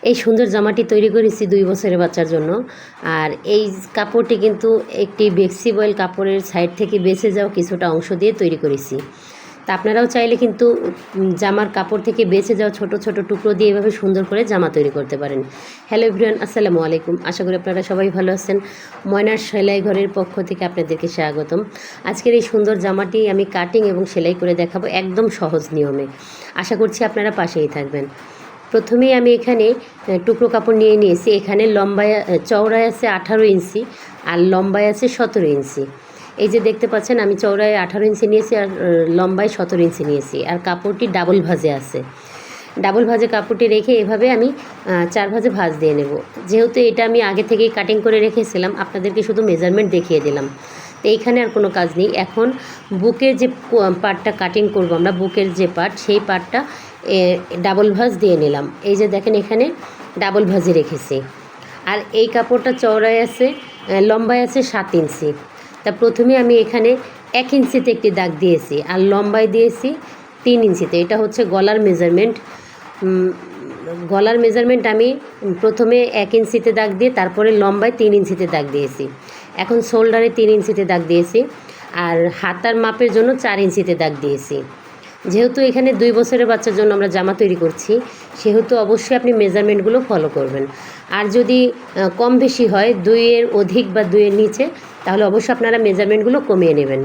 এই সুন্দর জামাটি তৈরি করেছি 2 বছরের বাচ্চার জন্য। আর এই কাপড়টি কিন্তু একটি ফ্লেক্সিবল কাপড়ের সাইড থেকে বেঁচে যাওয়া কিছুটা অংশ দিয়ে তৈরি করেছি। তা আপনারাও চাইলে কিন্তু জামার কাপড় থেকে বেঁচে যাওয়া ছোট ছোট টুকরো দিয়ে এভাবে সুন্দর করে জামা তৈরি করতে পারেন। হ্যালো এভরিওয়ান, আসসালামু আলাইকুম। আশা করি আপনারা সবাই ভালো আছেন। ময়নার সেলাই ঘরের পক্ষ থেকে আপনাদেরকে স্বাগতম। আজকের এই সুন্দর জামাটি আমি কাটিং এবং সেলাই করে দেখাবো একদম সহজ নিয়মে। আশা করছি আপনারা পাশেই থাকবেন। প্রথমেই আমি এখানে টুকরো কাপড় নিয়ে নিয়েছি। এখানে লম্বায় চওড়ায় আছে 18 ইঞ্চি আর লম্বায় আছে 17 ইঞ্চি। এই যে দেখতে পাচ্ছেন আমি চওড়ায় 18 ইঞ্চি নিয়েছি আর লম্বায় 17 ইঞ্চি নিয়েছি। আর কাপড়টি ডাবল ভাঁজে আছে। ডাবল ভাঁজে কাপড়টি রেখে এভাবে আমি 4 ভাঁজে ভাঁজ দিয়ে নেব। যেহেতু এটা আমি আগে থেকেই কাটিং করে রেখেছিলাম, আপনাদেরকে শুধু মেজারমেন্ট দেখিয়ে দিলাম। তো এইখানে আর কোনো কাজ নেই। এখন বুকের যে পার্টটা কাটিং করব আমরা, বুকের যে পার্ট, সেই পার্টটা ডাবল ভাঁজ দিয়ে নিলাম। এই যে দেখেন এখানে ডাবল ভাঁজে রেখেছি। আর এই কাপড়টা চওড়ায় আছে, লম্বায় আছে 7 ইঞ্চি। তা প্রথমে আমি এখানে 1 ইঞ্চিতে একটি দাগ দিয়েছি আর লম্বায় দিয়েছি 3 ইঞ্চিতে। এটা হচ্ছে গলার মেজারমেন্ট। গলার মেজারমেন্ট আমি প্রথমে 1 ইঞ্চিতে দাগ দিয়ে তারপরে লম্বায় 3 ইঞ্চিতে দাগ দিয়েছি। এখন শোল্ডারে 3 ইঞ্চিতে দাগ দিয়েছি আর হাতার মাপের জন্য 4 ইঞ্চিতে দাগ দিয়েছি। যেহেতু এখানে 2 বছরের বাচ্চার জন্য আমরা জামা তৈরি করছি, সেহেতু অবশ্যই আপনি মেজারমেন্টগুলো ফলো করবেন। আর যদি কম বেশি হয়, 2-এর অধিক বা 2-এর নিচে, তাহলে অবশ্যই আপনারা মেজারমেন্টগুলো কমিয়ে নেবেন।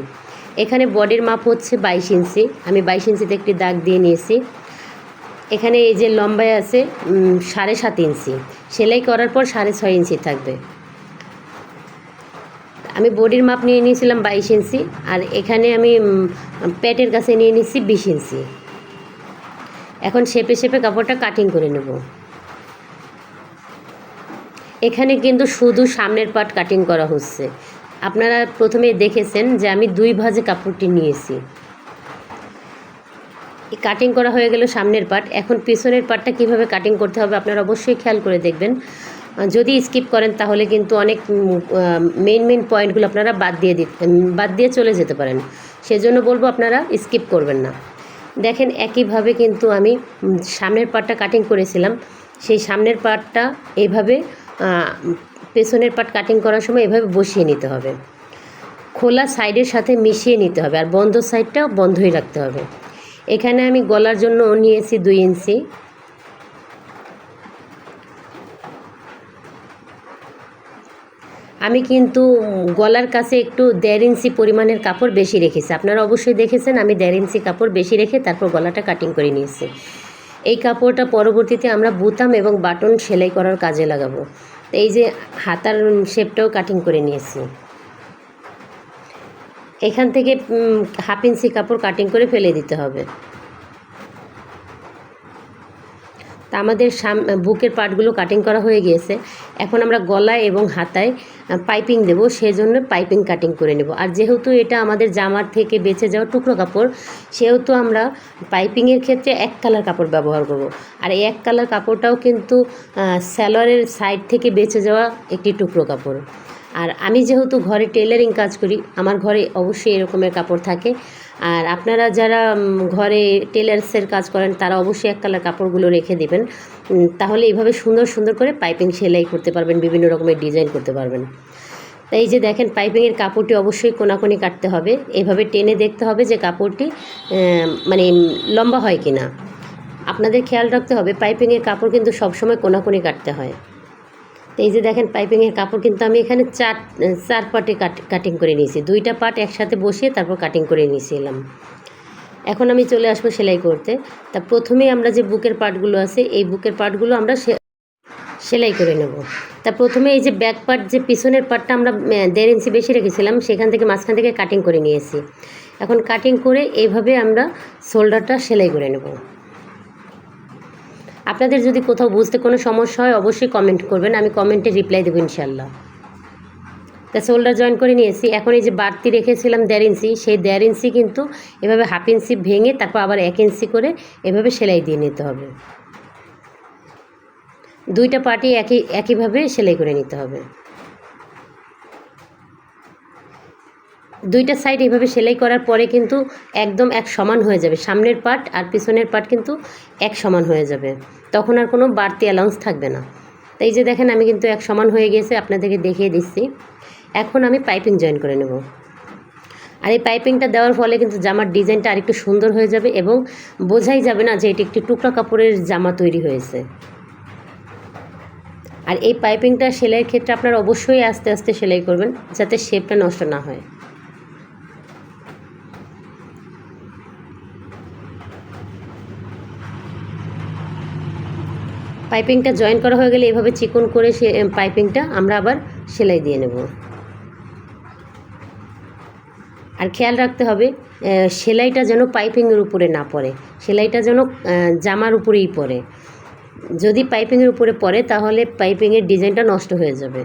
এখানে বডির মাপ হচ্ছে 22 ইঞ্চি। আমি 22 ইঞ্চিতে একটি দাগ দিয়ে নিয়েছি। এখানে এই যে লম্বায় আছে 7.5 ইঞ্চি, সেলাই করার পর 6.5 ইঞ্চি থাকবে। আমি বডির মাপ নিয়ে নিয়েছিলাম 22 ইঞ্চি আর এখানে আমি পেটের কাছে নিয়ে নিচ্ছি 20 ইঞ্চি। এখন শেপে শেপে কাপড়টা কাটিং করে নেব। এখানে কিন্তু শুধু সামনের পার্ট কাটিং করা হচ্ছে। আপনারা প্রথমে দেখেছেন যে আমি 2 ভাঁজে কাপড়টি নিয়েছি। কাটিং করা হয়ে গেল সামনের পার্ট। এখন পিছনের পার্টটা কীভাবে কাটিং করতে হবে আপনারা অবশ্যই খেয়াল করে দেখবেন। যদি স্কিপ করেন তাহলে কিন্তু অনেক মেইন পয়েন্টগুলো আপনারা বাদ দিয়ে চলে যেতে পারেন। সেজন্য বলবো আপনারা স্কিপ করবেন না। দেখেন একইভাবে কিন্তু আমি সামনের পার্টটা কাটিং করেছিলাম। সেই সামনের পার্টটা এইভাবে পেছনের পার্ট কাটিং করার সময় এভাবে বসিয়ে নিতে হবে। খোলা সাইডের সাথে মিশিয়ে নিতে হবে আর বন্ধ সাইডটা বন্ধই রাখতে হবে। এখানে আমি গলার জন্য নিয়েছি 2 ইঞ্চি। আমি কিন্তু গলার কাছে একটু 1.5 ইঞ্চি পরিমাণের কাপড় বেশি রেখেছি। আপনারা অবশ্যই দেখেছেন আমি 1.5 ইঞ্চি কাপড় বেশি রেখে তারপর গলাটা কাটিং করে নিয়েছি। এই কাপড়টা পরবর্তীতে আমরা বুতাম এবং বাটন সেলাই করার কাজে লাগাবো। এই যে হাতার শেপটাও কাটিং করে নিয়েছি। এখান থেকে 1/2 ইঞ্চি কাপড় কাটিং করে ফেলে দিতে হবে। তা আমাদের বুকের পার্টগুলো কাটিং করা হয়ে গিয়েছে। এখন আমরা গলায় এবং হাতায় পাইপিং দেব, সেজন্য পাইপিং কাটিং করে নেব। আর যেহেতু এটা আমাদের জামার থেকে বেঁচে যাওয়া টুকরো কাপড়, সেহেতু আমরা পাইপিংয়ের ক্ষেত্রে 1 কালার কাপড় ব্যবহার করব। আর এই 1 কালার কাপড়টাও কিন্তু সালোয়ারের সাইড থেকে বেঁচে যাওয়া একটি টুকরো কাপড়। আর আমি যেহেতু ঘরে টেলারিং কাজ করি, আমার ঘরে অবশ্যই এরকমের কাপড় থাকে। আর আপনারা যারা ঘরে টেলার্সের কাজ করেন তারা অবশ্যই 1 কালার কাপড়গুলো রেখে দেবেন। তাহলে এইভাবে সুন্দর করে পাইপিং সেলাই করতে পারবেন, বিভিন্ন রকমের ডিজাইন করতে পারবেন। তাই এই যে দেখেন পাইপিংয়ের কাপড়টি অবশ্যই কোনাকুনি কাটতে হবে। এভাবে টেনে দেখতে হবে যে কাপড়টি মানে লম্বা হয় কি না। আপনাদের খেয়াল রাখতে হবে পাইপিংয়ের কাপড় কিন্তু সবসময় কোনাকুনি কাটতে হয়। তো এই যে দেখেন পাইপিংয়ের কাপড় কিন্তু আমি এখানে 4 পার্টে কাটিং করে নিয়েছি। 2টা পার্ট একসাথে বসিয়ে তারপর কাটিং করে নিয়েছিলাম। এখন আমি চলে আসবো সেলাই করতে। তা প্রথমেই আমরা যে বুকের পার্টগুলো আছে এই বুকের পার্টগুলো আমরা সেলাই করে নেব। তা প্রথমে এই যে ব্যাক পার্ট, যে পিছনের পার্টটা আমরা 1.5 ইঞ্চি বেশি রেখেছিলাম, সেখান থেকে মাঝখান থেকে কাটিং করে নিয়েছি। এখন কাটিং করে এইভাবে আমরা শোল্ডারটা সেলাই করে নেব। আপনাদের যদি কোথাও বুঝতে কোনো সমস্যা হয় অবশ্যই কমেন্ট করবেন, আমি কমেন্টে রিপ্লাই দেবো ইনশাল্লাহ। তা শোল্ডার জয়েন করে নিয়েছি। এখন এই যে বাড়তি রেখেছিলাম 1.5 ইঞ্চি, সেই 1.5 ইঞ্চি কিন্তু এভাবে 1/2 ইঞ্চি ভেঙে তারপর আবার 1 ইঞ্চি করে এভাবে সেলাই দিয়ে নিতে হবে। 2টা পার্টই একইভাবে সেলাই করে নিতে হবে। দুইটা সাইড এইভাবে সেলাই করার পরে কিন্তু একদম এক সমান হয়ে যাবে, সামনের পার্ট আর পিছনের পার্ট কিন্তু এক সমান হয়ে যাবে, তখন আর কোনো বাড়তি অ্যালাউন্স থাকবে না। তাই যে দেখেন আমি কিন্তু এক সমান হয়ে গেছে, আপনাদেরকে দেখিয়ে দিচ্ছি। এখন আমি পাইপিং জয়েন করে নেব। আর এই পাইপিংটা দেওয়ার ফলে কিন্তু জামার ডিজাইনটা আরেকটু সুন্দর হয়ে যাবে এবং বোঝাই যাবে না যে এটি একটি টুকরা কাপড়ের জামা তৈরি হয়েছে। আর এই পাইপিংটা সেলাইয়ের ক্ষেত্রে আপনারা অবশ্যই আস্তে আস্তে সেলাই করবেন, যাতে শেপটা নষ্ট না হয়। পাইপিংটা জয়েন করা হয়ে গেলে এভাবে চিকন করে পাইপিংটা আমরা আবার সেলাই দিয়ে নেব। আর খেয়াল রাখতে হবে সেলাইটা যেন পাইপিংয়ের উপরে না পড়ে, সেলাইটা যেন জামার উপরেই পড়ে। যদি পাইপিংয়ের উপরে পড়ে তাহলে পাইপিংয়ের ডিজাইনটা নষ্ট হয়ে যাবে।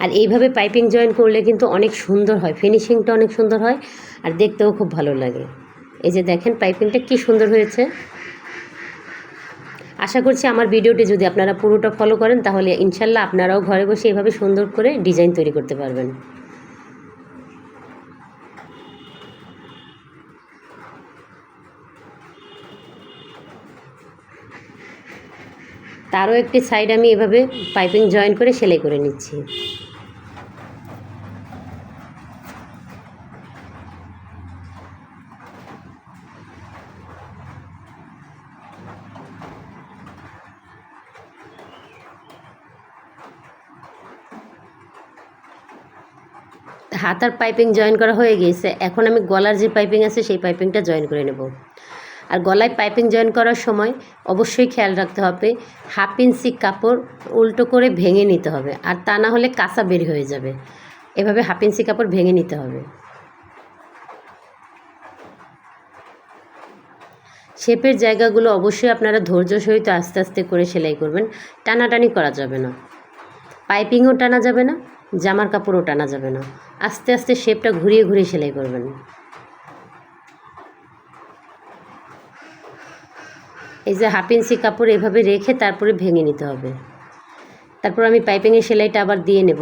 আর এইভাবে পাইপিং জয়েন করলে কিন্তু অনেক সুন্দর হয়, ফিনিশিংটা অনেক সুন্দর হয় আর দেখতেও খুব ভালো লাগে। এই যে দেখেন পাইপিংটা কি সুন্দর হয়েছে। আশা করছি আমার ভিডিওটি যদি আপনারা পুরোটা ফলো করেন তাহলে ইনশাল্লাহ আপনারাও ঘরে বসে এভাবে সুন্দর করে ডিজাইন তৈরি করতে পারবেন। তারও একটি সাইড আমি এভাবে পাইপিং জয়েন করে সেলাই করে নিচ্ছি। হাতার পাইপিং জয়েন করা হয়ে গিয়েছে, এখন আমি গলার যে পাইপিং আছে সেই পাইপিংটা জয়েন করে নেব। আর গলায় পাইপিং জয়েন করার সময় অবশ্যই খেয়াল রাখতে হবে 1/2 ইঞ্চি কাপড় উল্টো করে ভেঙে নিতে হবে, আর তা না হলে কাঁচা বের হয়ে যাবে। এভাবে 1/2 ইঞ্চি কাপড় ভেঙে নিতে হবে। শেপের জায়গাগুলো অবশ্যই আপনারা ধৈর্য সহিত আস্তে আস্তে করে সেলাই করবেন, টানাটানি করা যাবে না। পাইপিংও টানা যাবে না, জামার কাপড়ও টানা যাবে না। আস্তে আস্তে শেপটা ঘুরিয়ে ঘুরিয়ে সেলাই করবেন। এই যে 1/2 ইঞ্চি কাপড় এভাবে রেখে তারপরে ভেঙে নিতে হবে। তারপর আমি পাইপিংয়ের সেলাইটা আবার দিয়ে নেব।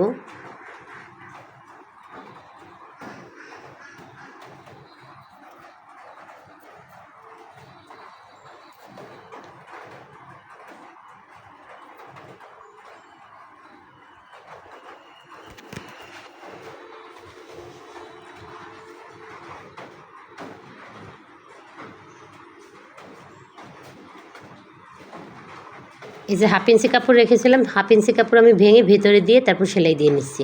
এই যে 1/2 ইঞ্চি কাপড় রেখেছিলাম, 1/2 ইঞ্চি কাপড় আমি ভেঙে ভিতরে দিয়ে তারপর সেলাই দিয়ে নিচ্ছি।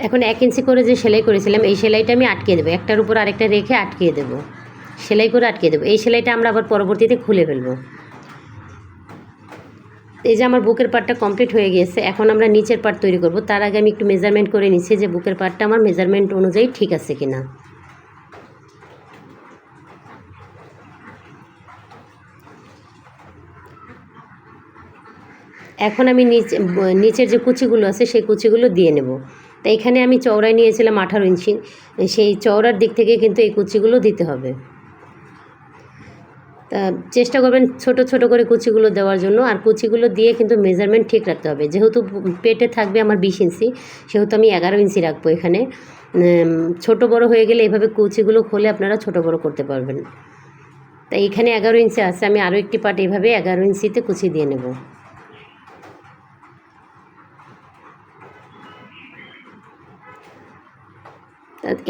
এখন 1 ইঞ্চি করে যে সেলাই করেছিলাম এই সেলাইটা আমি আটকে দেবো, একটার উপর আরেকটা রেখে আটকিয়ে দেবো, সেলাই করে আটকে দেবো। এই সেলাইটা আমরা আবার পরবর্তীতে খুলে ফেলবো। এই যে আমার বুকের পার্টটা কমপ্লিট হয়ে গিয়েছে, এখন আমরা নিচের পার্ট তৈরি করব। তার আগে আমি একটু মেজারমেন্ট করে নিচ্ছি যে বুকের পার্টটা আমার মেজারমেন্ট অনুযায়ী ঠিক আছে কিনা। এখন আমি নিচের যে কুচিগুলো আছে সেই কুচিগুলো দিয়ে নেব। তাই এখানে আমি চওড়ায় নিয়েছিলাম 18 ইঞ্চি, সেই চওড়ার দিক থেকে কিন্তু এই কুচিগুলো দিতে হবে। তা চেষ্টা করবেন ছোট ছোট করে কুচিগুলো দেওয়ার জন্য, আর কুচিগুলো দিয়ে কিন্তু মেজারমেন্ট ঠিক রাখতে হবে। যেহেতু পেটে থাকবে আমার 20 ইঞ্চি, সেহেতু আমি 11 ইঞ্চি রাখবো এখানে। ছোট বড় হয়ে গেলে এভাবে কুচিগুলো খুলে আপনারা ছোট বড় করতে পারবেন। তাই এখানে 11 ইঞ্চি আছে, আমি আরও একটি পার্ট এভাবে 11 ইঞ্চিতে কুচি দিয়ে নেব।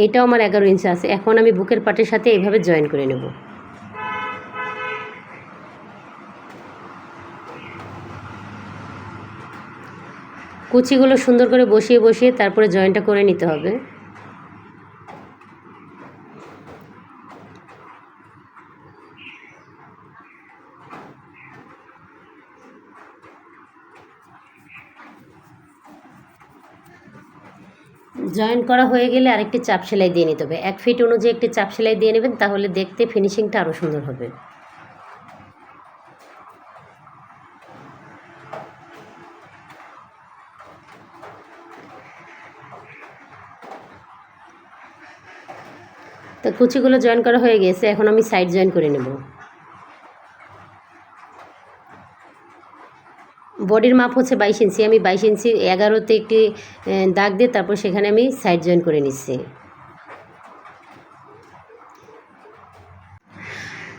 এটাও আমার 11 ইঞ্চি আছে। এখন আমি বুকের পার্টের সাথে এইভাবে জয়েন করে নেব। কুচিগুলো সুন্দর করে বসিয়ে বসিয়ে তারপরে জয়েনটা করে নিতে হবে। জয়েন করা হয়ে গেলে আরেকটি চাপ সেলাই দিয়ে নিতে হবে। 1 ফিট অনুযায়ী একটি চাপ সেলাই দিয়ে নেবেন, তাহলে দেখতে ফিনিশিংটা আরও সুন্দর হবে। তো কুচিগুলো জয়েন করা হয়ে গেছে, এখন আমি সাইড জয়েন করে নেব। বডির মাপ হচ্ছে 22 ইঞ্চি, আমি 22 ইঞ্চি 11তে একটি দাগ দিয়ে তারপর সেখানে আমি সাইড জয়েন করে নিচ্ছি।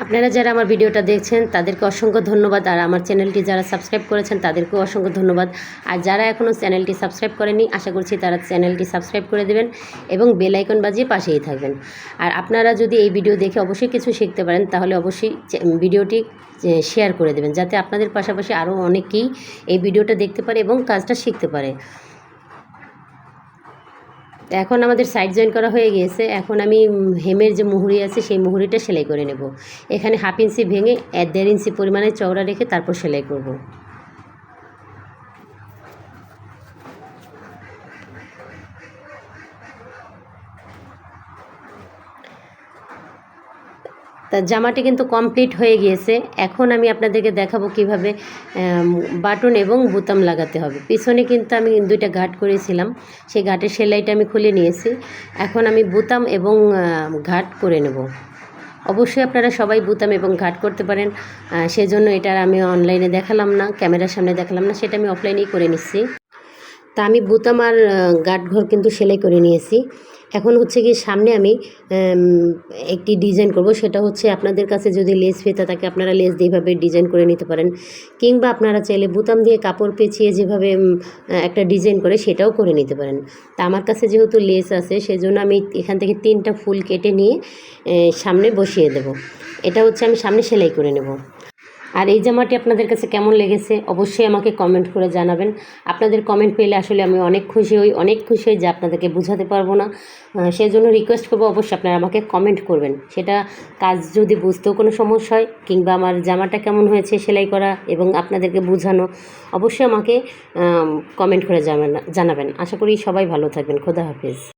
আপনারা যারা আমার ভিডিওটা দেখছেন তাদেরকে অসংখ্য ধন্যবাদ, আর আমার চ্যানেলটি যারা সাবস্ক্রাইব করেছেন তাদেরকেও অসংখ্য ধন্যবাদ। আর যারা এখনও চ্যানেলটি সাবস্ক্রাইব করেনি, আশা করছি তারা চ্যানেলটি সাবস্ক্রাইব করে দেবেন এবং বেল আইকন বাজিয়ে পাশেই থাকবেন। আর আপনারা যদি এই ভিডিও দেখে অবশ্যই কিছু শিখতে পারেন তাহলে অবশ্যই ভিডিওটি শেয়ার করে দেবেন, যাতে আপনাদের পাশাপাশি আরও অনেকেই এই ভিডিওটা দেখতে পারে এবং কাজটা শিখতে পারে। এখন আমাদের সাইড জয়েন করা হয়ে গিয়েছে। এখন আমি হেমের যে মুহুরি আছে সেই মুহুরিটা সেলাই করে নেব। এখানে 1/2 ইঞ্চি ভেঙে 1.5 ইঞ্চি পরিমাণে চওড়া রেখে তারপর সেলাই করব। তা জামাটি কিন্তু কমপ্লিট হয়ে গিয়েছে। এখন আমি আপনাদেরকে দেখাবো কিভাবে বাটন এবং বোতাম লাগাতে হবে। পিছনে কিন্তু আমি 2টা ঘাট করেছিলাম, সেই ঘাটের সেলাইটা আমি খুলে নিয়েছি। এখন আমি বোতাম এবং ঘাট করে নেব। অবশ্যই আপনারা সবাই বোতাম এবং ঘাট করতে পারেন, সেজন্য এটা আমি অনলাইনে দেখালাম না, ক্যামেরার সামনে দেখালাম না, সেটা আমি অফলাইনেই করে নিচ্ছি। তা আমি বোতাম আর গাঁটঘর কিন্তু সেলাই করে নিয়েছি। এখন হচ্ছে কি সামনে আমি একটি ডিজাইন করব, সেটা হচ্ছে আপনাদের কাছে যদি লেস ফিতা থাকে আপনারা লেস দিয়ে এভাবে ডিজাইন করে নিতে পারেন, কিংবা আপনারা চাইলে বোতাম দিয়ে কাপড় পেঁচিয়ে যেভাবে একটা ডিজাইন করে সেটাও করে নিতে পারেন। তা আমার কাছে যেহেতু লেস আছে সেজন্য আমি এখান থেকে 3টা ফুল কেটে নিয়ে সামনে বসিয়ে দেব। এটা হচ্ছে আমি সামনে সেলাই করে নেব। আর এই জামাটি আপনাদের কাছে কেমন লেগেছে অবশ্যই আমাকে কমেন্ট করে জানাবেন। আপনাদের কমেন্ট পেলে আসলে আমি অনেক খুশি হই যে আপনাদেরকে বোঝাতে পারবো না। সেই জন্য রিকোয়েস্ট করবো অবশ্যই আপনারা আমাকে কমেন্ট করবেন। সেটা কাজ যদি বুঝতেও কোনো সমস্যা হয়, কিংবা আমার জামাটা কেমন হয়েছে সেলাই করা এবং আপনাদেরকে বোঝানো, অবশ্যই আমাকে কমেন্ট করে জানাবেন। আশা করি সবাই ভালো থাকবেন। খোদা হাফেজ।